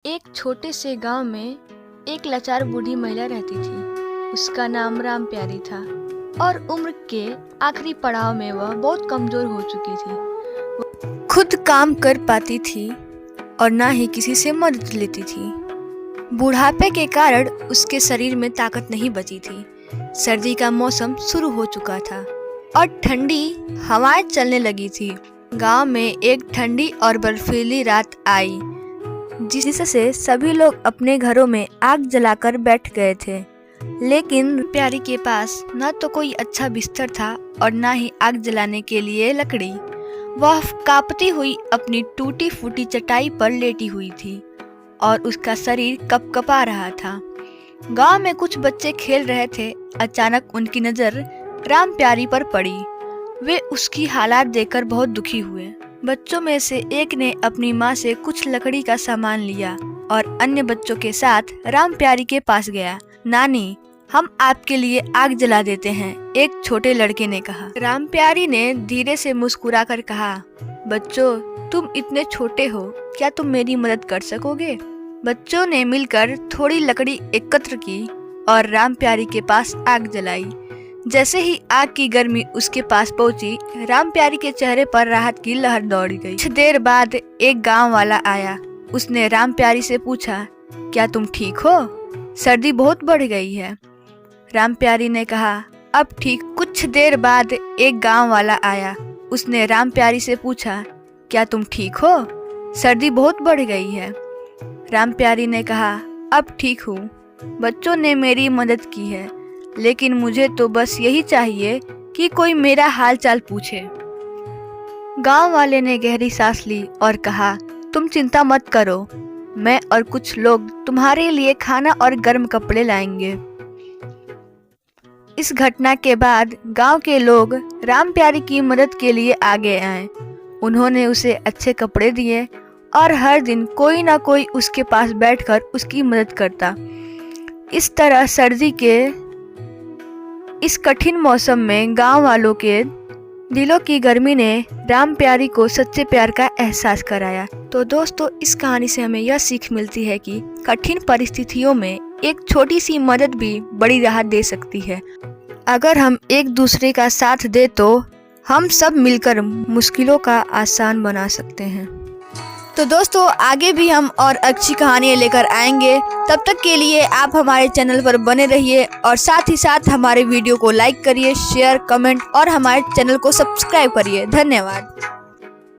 एक छोटे से गांव में एक लाचार बूढ़ी महिला रहती थी। उसका नाम राम प्यारी था और उम्र के आखिरी पड़ाव में वह बहुत कमजोर हो चुकी थी। वो खुद काम कर पाती थी और ना ही किसी से मदद लेती थी। बुढ़ापे के कारण उसके शरीर में ताकत नहीं बची थी। सर्दी का मौसम शुरू हो चुका था और ठंडी हवाएं चलने लगी थी। गांव में एक ठंडी और बर्फीली रात आई, जिससे सभी लोग अपने घरों में आग जलाकर बैठ गए थे। लेकिन प्यारी के पास न तो कोई अच्छा बिस्तर था और न ही आग जलाने के लिए लकड़ी। वह कांपती हुई अपनी टूटी फूटी चटाई पर लेटी हुई थी और उसका शरीर कपकपा रहा था। गांव में कुछ बच्चे खेल रहे थे। अचानक उनकी नज़र राम प्यारी पर पड़ी। वे उसकी हालात देखकर बहुत दुखी हुए। बच्चों में से एक ने अपनी माँ से कुछ लकड़ी का सामान लिया और अन्य बच्चों के साथ राम प्यारी के पास गया। नानी, हम आपके लिए आग जला देते हैं, एक छोटे लड़के ने कहा। राम प्यारी ने धीरे से मुस्कुराकर कहा, बच्चों, तुम इतने छोटे हो, क्या तुम मेरी मदद कर सकोगे? बच्चों ने मिलकर थोड़ी लकड़ी एकत्र की और राम प्यारी के पास आग जलाई। जैसे ही आग की गर्मी उसके पास पहुंची, राम प्यारी के चेहरे पर राहत की लहर दौड़ गई। कुछ देर बाद एक गांव वाला आया। उसने राम प्यारी से पूछा, क्या तुम ठीक हो? सर्दी बहुत बढ़ गई है। राम प्यारी ने कहा, अब ठीक। कुछ देर बाद एक गांव वाला आया। उसने राम प्यारी से पूछा, क्या तुम ठीक हो? सर्दी बहुत बढ़ गई है। राम प्यारी ने कहा, अब ठीक हूँ। बच्चों ने मेरी मदद की है, लेकिन मुझे तो बस यही चाहिए कि कोई मेरा हाल चाल पूछे। गांव वाले ने गहरी सांस ली और कहा, तुम चिंता मत करो, मैं और कुछ लोग तुम्हारे लिए खाना और गर्म कपड़े लाएंगे। इस घटना के बाद गांव के लोग राम प्यारी की मदद के लिए आगे आए। उन्होंने उसे अच्छे कपड़े दिए और हर दिन कोई ना कोई उसके पास बैठकर उसकी मदद करता। इस तरह सर्दी के इस कठिन मौसम में गांव वालों के दिलों की गर्मी ने राम प्यारी को सच्चे प्यार का एहसास कराया। तो दोस्तों, इस कहानी से हमें यह सीख मिलती है कि कठिन परिस्थितियों में एक छोटी सी मदद भी बड़ी राहत दे सकती है। अगर हम एक दूसरे का साथ दे तो हम सब मिलकर मुश्किलों का आसान बना सकते हैं। तो दोस्तों, आगे भी हम और अच्छी कहानियाँ लेकर आएंगे। तब तक के लिए आप हमारे चैनल पर बने रहिए और साथ ही साथ हमारे वीडियो को लाइक करिए, शेयर, कमेंट और हमारे चैनल को सब्सक्राइब करिए। धन्यवाद।